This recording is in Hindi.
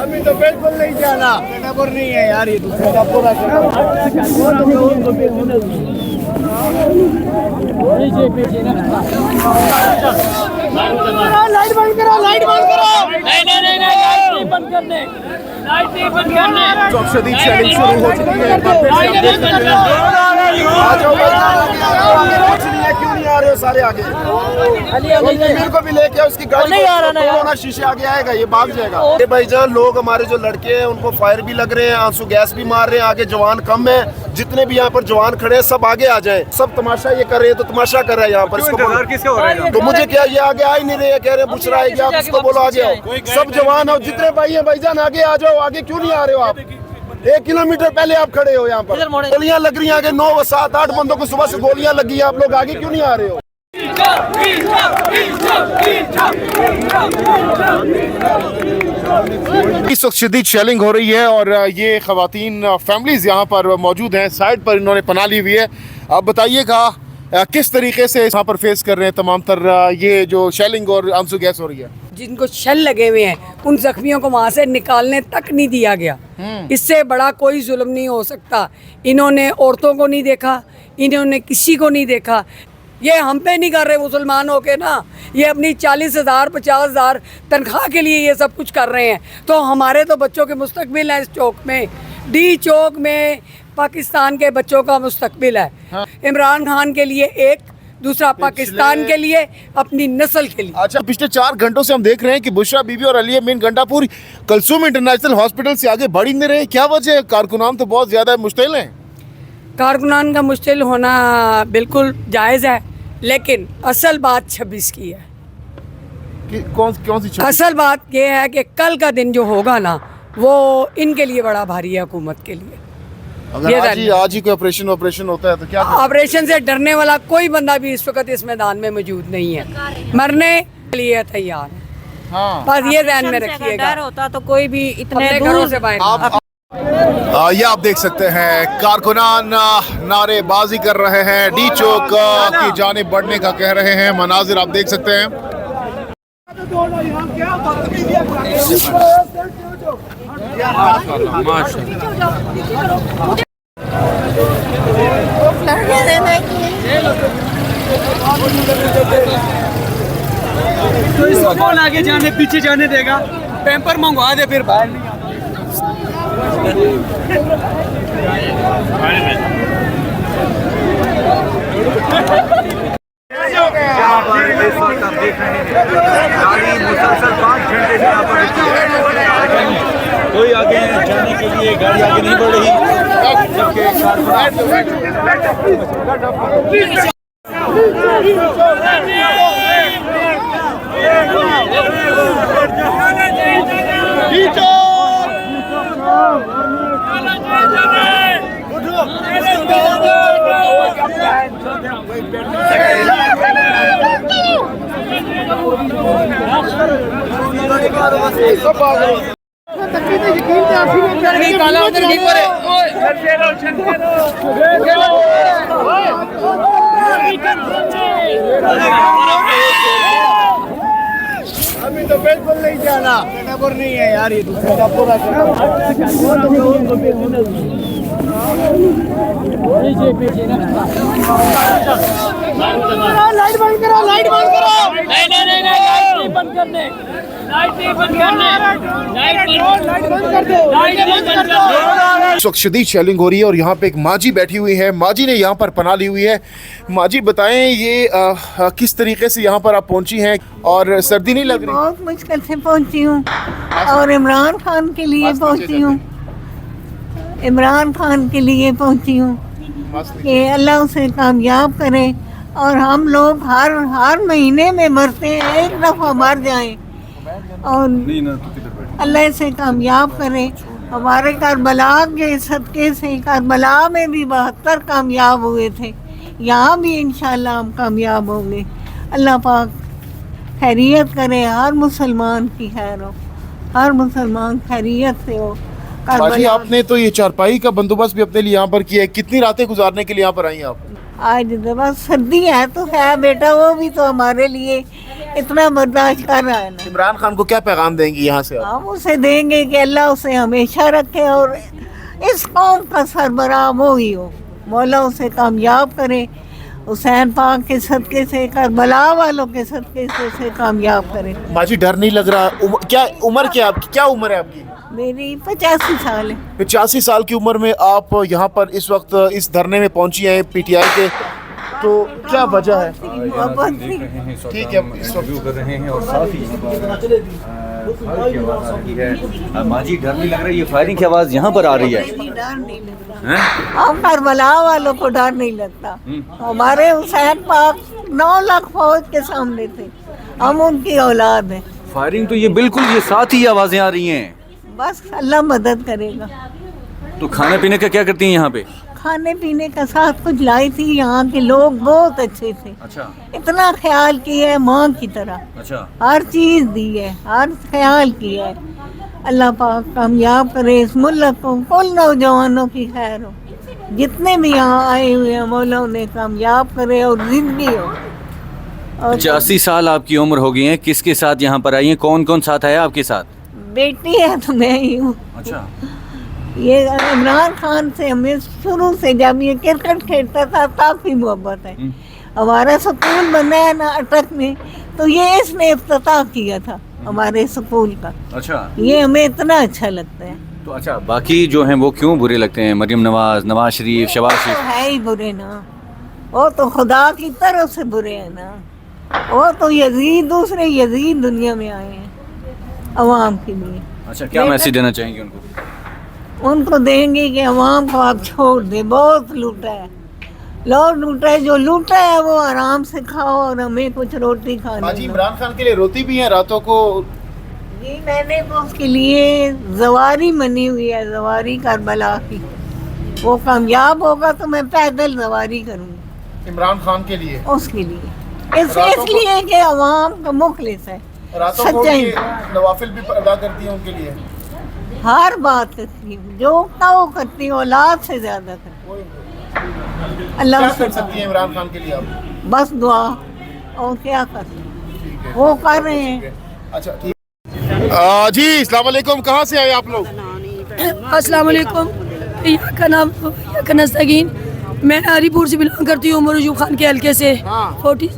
अभी तो बिल्कुल नहीं जाना, खबर नहीं है यार, ये दूसरा पूरा लाइट बंद करो, लाइट बंद करो। नहीं बंद करने, लाइट नहीं बंद करने। शदीद शेलिंग शुरू हो चुकी है। क्यों नहीं आ रहे हो सारे आगे? मेरे को भी लेके उसकी गाड़ी नहीं आ रहा ना, शीशे आगे आएगा, ये भाग जाएगा। ये भाईजान लोग हमारे जो लड़के हैं उनको फायर भी लग रहे हैं, आंसू गैस भी मार रहे हैं, आगे जवान कम है। जितने भी यहाँ पर जवान खड़े हैं सब आगे आ जाएं। सब तमाशा ये कर रहे हैं, तो तमाशा कर रहे हैं यहाँ पर। इसको तो मुझे क्या, ये आगे आ ही नहीं रहे हैं, कह रहे बुशरा है क्या, इसको बोलो आगे आओ। सब जवान हो, जितने भाई हैं भाईजान आगे आ जाओ। आगे क्यों नहीं आ रहे हो आप? 1 किलोमीटर पहले आप खड़े हो यहाँ पर, गोलियां लग रही हैं आगे। 9, 7, 8 बंदों को सुबह से गोलियां लगी हैं, आप लोग आगे क्यों नहीं आ रहे हो? इस वक्त शदीद शेलिंग हो रही है और ये खवातीन फैमिलीज यहाँ पर मौजूद हैं, साइड पर इन्होंने पनाह ली हुई है। आप बताइएगा किस तरीके से यहाँ पर फेस कर रहे हैं तमाम तर ये जो शेलिंग और आंसू गैस हो रही है? जिनको शेल लगे हुए हैं उन जख्मियों को वहाँ से निकालने तक नहीं दिया गया। इससे बड़ा कोई जुल्म नहीं हो सकता। इन्होंने औरतों को नहीं देखा, इन्होंने किसी को नहीं देखा। ये हम पे नहीं कर रहे मुसलमान होके ना, ये अपनी 40,000 50,000 तनख्वाह के लिए ये सब कुछ कर रहे हैं। तो हमारे तो बच्चों के मुस्तकबिल है। इस चौक में, डी चौक में पाकिस्तान के बच्चों का मुस्तकबिल है। हाँ। इमरान खान के लिए एक, दूसरा पाकिस्तान के लिए, अपनी नस्ल के लिए। अच्छा, पिछले 4 घंटों से हम देख रहे हैं कि बुशरा बीबी और अली अमीन गंडापुर कलसूम इंटरनेशनल हॉस्पिटल से आगे बढ़ ही नहीं रहे। क्या वजह है? कारकुनान तो बहुत ज्यादा मुश्किल है। कारकुनान का मुश्किल होना बिल्कुल जायज़ है, लेकिन असल बात 26 की है। कौन सी 26? असल बात ये है कि कल का दिन जो होगा ना, वो इनके लिए बड़ा भारी है, हुकूमत के लिए। अगर आज ही कोई ऑपरेशन होता है तो क्या? ऑपरेशन से डरने वाला कोई बंदा भी इस वक्त इस मैदान में मौजूद नहीं है, मरने के लिए तैयार है। हाँ। बस ये ध्यान में रखिएगा। डर होता तो कोई भी इतने घरों से बाहर। ये आप देख सकते हैं कारकुनान नारेबाजी कर रहे हैं, डी चौक की जानिब बढ़ने का कह रहे हैं। मनाजिर आप देख सकते हैं। तो इसको कौन आगे जाने पीछे जाने देगा? पैम्पर मंगवा दे फिर बाहर नहीं। कोई आगे जाने के लिए गाड़ी आगे नहीं बढ़ रही, अभी तो बिल्कुल नहीं जाना, खबर नहीं है यार, ये दूसरा पूरा लाइट बंद करो, लाइट बंद करो। नहीं बंद करने, लाइट नहीं बंद करने, लाइट बंद कर दो। इस वक्त शदीद शेलिंग हो रही है और यहाँ पे एक माजी बैठी हुई है। माजी ने यहाँ पर पनाह ली हुई है। माजी बताएं ये किस तरीके से यहाँ पर आप पहुँची हैं और सर्दी नहीं लग रही? बहुत मुश्किल से पहुँची हूँ और इमरान खान के लिए पहुँची हूँ। इमरान खान के लिए पहुँची हूँ कि अल्लाह उसे कामयाब करे और हम लोग हर महीने में मरते हैं, एक दफ़ा मर जाएं और अल्लाह से कामयाब करे। हमारे करबला के सदक़े से करबला में भी 72 कामयाब हुए थे, यहाँ भी इंशाल्लाह हम कामयाब होंगे। अल्लाह पाक खैरियत करे, हर मुसलमान की खैर हो, हर मुसलमान खैरियत से हो। बाजी आपने तो ये चारपाई का बंदोबस्त भी अपने लिए यहाँ पर किया है, कितनी रातें गुजारने के लिए यहाँ पर आई हैं आप? आज बस सर्दी है तो है बेटा, वो भी तो हमारे लिए इतना बर्दाश्त कर रहा है ना। इमरान खान को क्या पैगाम देंगी यहाँ से आप? हम उसे देंगे कि अल्लाह उसे हमेशा रखे और इस कौम का सरबराह वो ही हो, मौला उसे कामयाब करे, हुसैन पाक के सदके से, करबला वालों के सदके से उसे कामयाब करे। बाजी डर नहीं लग रहा? क्या उम्र क्या आपकी, क्या उम्र है आपकी? मेरी 85 साल है। 85 साल की उम्र में आप यहाँ पर इस वक्त इस धरने में पहुंची हैं पीटीआई के, तो क्या वजह है? मोहब्बत थी। ठीक है, इस वक्त कर रहे हैं और साथ ही माजी डर नहीं लग रहा है? ये फायरिंग की आवाज़ यहाँ पर आ रही है। डर नहीं लगता, हम करबला वालों को डर नहीं लगता। हमारे हुसैन पाक 9 लाख फौज के सामने थे, हम उनकी औलाद हैं। फायरिंग तो ये बिल्कुल ये साथ ही आवाज़ें आ रही हैं। बस अल्लाह मदद करेगा। तो खाने पीने का क्या करती हैं यहाँ पे? खाने पीने का साथ कुछ लाई थी, यहाँ के लोग बहुत अच्छे थे, अच्छा इतना ख्याल किया है माँ की तरह, अच्छा। हर चीज़ दी है, हर ख्याल किया है। अल्लाह पाक कामयाब करे इस मुल्क को, कुल नौजवानों की खैर हो, जितने भी यहाँ आए हुए हैं मौला उन्हें कामयाब करे और जिंदगी हो। और 85 साल आपकी उम्र हो गई है, किसके साथ यहाँ पर आई हैं? कौन कौन साथ आया आपके साथ? बेटी है तो मैं ही हूँ। अच्छा। ये इमरान खान से हमें शुरू से जब ये क्रिकेट खेलता था तब भी मोहब्बत है। हमारा स्कूल बना है ना अटक में, तो ये इसने इफ्तिताह किया था हमारे स्कूल का। अच्छा। ये हमें इतना अच्छा लगता है। तो अच्छा, बाकी जो हैं वो क्यों बुरे लगते हैं? मरियम नवाज, नवाज शरीफ, शहबाज तो शरीफ। है ही बुरे ना, वो तो खुदा की तरफ से बुरे हैं ना। वो तो यजीद, दूसरे यजीद दुनिया में आए हैं अवाम के लिए। अच्छा, क्या मैसेज देना चाहेंगे उनको? उनको देंगे कि अवाम को आप छोड़ दें, बहुत लूटा है, लोग लूटा है, जो लूटा है वो आराम से खाओ और हमें कुछ रोटी खाने बाजी दो। इमरान खान के लिए रोती भी हैं रातों को? जी मैंने तो उसके लिए जवारी मनी हुई है, जवारी करबला की। वो कामयाब होगा तो मैं पैदल जवारी करूँगी इमरान खान के लिए, उसके लिए, इसलिए कि अवाम का मुखलिस है, रातों को सच्चाई। नवाफिल भी अदा करती हैं उनके लिए? हर बात करती हूँ, जो का वो करती हूँ, औलाद से ज्यादा करती हूँ। अल्लाह क्या से कर सकती हैं इमरान खान के लिए आप? बस दुआ, और क्या कर सकते हैं, वो कर रहे हैं। अच्छा ठीक। जी अस्सलाम वालेकुम, कहाँ से आए आप लोग? अस्सलाम वालेकुम, यहाँ का नाम यहाँ का नस्तगीन, मैं हरीपुर से बिलोंग करती हूँ, उमर अयूब खान के हल्के से। 40